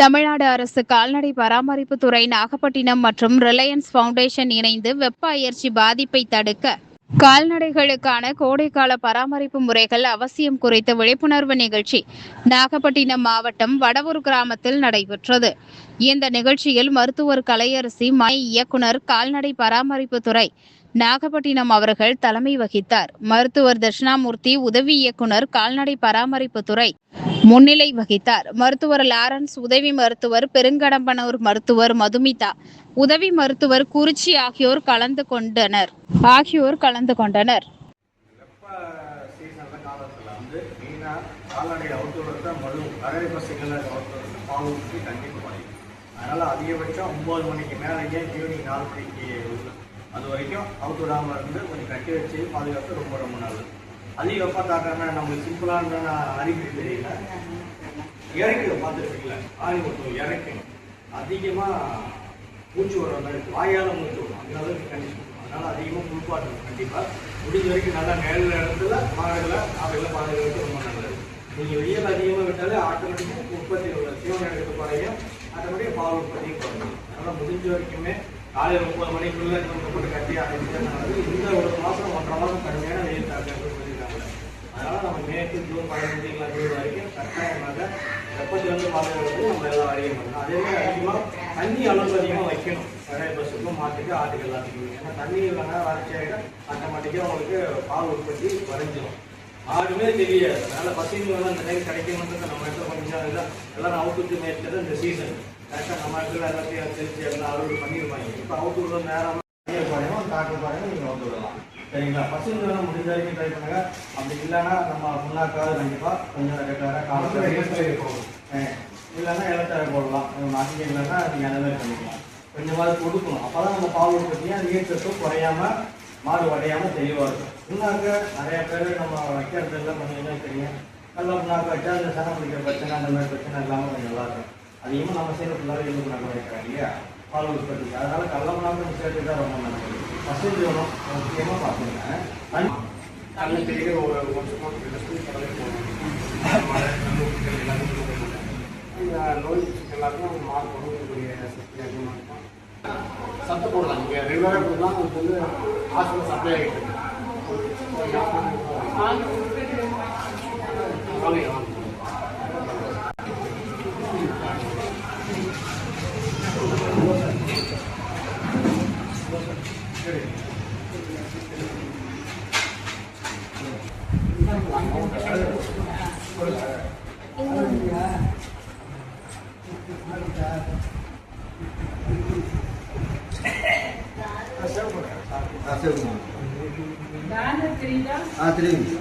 தமிழ்நாடு அரசு கால்நடை பராமரிப்பு துறை நாகப்பட்டினம் மற்றும் ரிலையன்ஸ் ஃபவுண்டேஷன் இணைந்து வெப்ப அயற்சி பாதிப்பை தடுக்க கால்நடைகளுக்கான கோடைக்கால பராமரிப்பு முறைகள் அவசியம் குறித்த விழிப்புணர்வு நிகழ்ச்சி நாகப்பட்டினம் மாவட்டம் வடவூர் கிராமத்தில் நடைபெற்றது. இந்த நிகழ்ச்சியில் மருத்துவர் கலையரசி, இயக்குனர் கால்நடை பராமரிப்பு துறை நாகப்பட்டினம் அவர்கள் தலைமை வகித்தார். மருத்துவர் தட்சிணாமூர்த்தி, உதவி இயக்குனர் கால்நடை பராமரிப்பு துறை முன்னிலை வகித்தார். மருத்துவர் லாரன்ஸ், உதவி மருத்துவர் பெருங்கடம்பனூர், மருத்துவர் மதுமிதா, உதவி மருத்துவர் குறிச்சி ஆகியோர் கலந்து கொண்டனர். அதனால் அதிகபட்சம் 9 மணிக்கு மேலே ஈவினிங் 4 மணிக்கு அது வரைக்கும் அவுத்து விடாமல் இருந்து கொஞ்சம் கட்டி வச்சு பாதுகாப்பு ரொம்ப நல்லது. அதிக வெப்பம் தாக்காம நம்மளுக்கு சிம்பிளான அறிகுறி தெரியல, இறக்கி பார்த்துருக்கீங்களா, ஆணி மட்டும் இறக்கணும், அதிகமாக மூச்சு வர மாதிரி வாயால் மூச்சு வரும், அந்த அளவுக்கு கண்டிஷன். அதனால் அதிகமாக குளிப்பாட்டணும். கண்டிப்பாக முடிஞ்ச வரைக்கும் நல்லா நேரில் இடத்துல மாடுகளை அவைகளை பாதுகாப்பு ரொம்ப நல்லது. நீங்கள் வெயில் அதிகமாக விட்டாலே ஆட்டோமேட்டிக்காக உற்பத்தி தீவனம் எடுக்க குறையும், ஆட்டோமேட்டிக்காக பால் உற்பத்தியும் குறையும். அதனால் முடிஞ்ச வரைக்குமே காலையில் 9 மணிக்குள்ளே போட்டு கட்டி ஆரம்பிச்சது. இந்த ஒரு மாதம் 1.5 மாதம் கடுமையான வெயில் தாக்கங்கள் சொல்லியிருக்காங்க. அதனால் நம்ம மேற்கு ஜூன் 15 ஜூன் வரைக்கும் கட்டாயமாக வெப்பத்திலிருந்து பாதுகாப்பு நம்ம எல்லாம் அறிய பண்ணணும். அதேமாதிரி அதிகமாக தண்ணி அளவு அதிகமாக வைக்கணும். நிறைய பஸ்ஸுக்கும் மாட்டுக்கு ஆட்டுக்கு எல்லாத்துக்குமே. ஏன்னா தண்ணி இல்லைன்னா வறட்சியாக ஆட்டோமேட்டிக்காக உங்களுக்கு பால் உற்பத்தி குறைஞ்சிடும். ஆடுமே தெரியாது. அதனால் பசிங்க அந்த டைம் கிடைக்கணுன்றது நம்ம இடத்துல கொஞ்சம் எல்லாம் அவுட்டுக்கு மேய்ச்சது இந்த சீசன் கரெக்டாக நம்ம இடத்துல எல்லாத்தையும் தெரிஞ்சு எல்லாம் அறுவடை பண்ணியிருப்பாங்க. இப்போ அவுட்டு விடுற நேரம் குறையும், காட்டு குறையும், நீங்கள் அவுட்டு விடலாம். சரிங்களா? பசுங்க முடிஞ்ச வரைக்கும் ட்ரை பண்ணுங்க. அப்படி இல்லைன்னா நம்ம முன்னாக்காவது கண்டிப்பாக கொஞ்சம் ரெகுலராக காலத்தில் போகணும். இல்லைன்னா இலத்தரை போடலாம். அதிகம் இல்லைன்னா நீங்கள் அந்த மாதிரி பண்ணிக்கலாம். கொஞ்சமாவது கொடுக்கணும். அப்போ தான் நம்ம பால் உற்பத்தியாக நீர் சத்தும் குறையாமல் மாடு உடையாமல் தெளிவாக இருக்கும். முன்னாக்க நிறையா பேர் நம்ம வைக்கிறது எல்லாம் பண்ணிங்கன்னா தெரியும். நல்லா முன்னாக்க வச்சா அந்த சனம் பிடிக்கிற பிரச்சனை, அந்த மாதிரி பிரச்சனை இல்லாமல் கொஞ்சம் நல்லாயிருக்கும். அதிகமாக நம்ம செய்கிற ஃபுல்லாகவே எதுவும் நாங்கள் வைக்கிறோம் இல்லையா பால் உற்பத்திக்கு. அதனால் கடல முன்னாக்க சேர்த்து தான் ரொம்ப நல்லது. பசு தீவனம் முக்கியமாக பார்த்துங்க. தண்ணி தெரியுது ஒரு வருஷமாக கடலை போகணும். நோய் எல்லாருக்கும் மாடு கொடுக்கக்கூடிய சக்தி அதிகமாக இருக்கும். சட்டை போடலாம். நீங்கள் ரெகுலராக போடலாம். அதுக்கு வந்து ஹாஸ்பிட்டல் சப்ளை ஆகிட்டு இருக்கு. தெரியுங்க.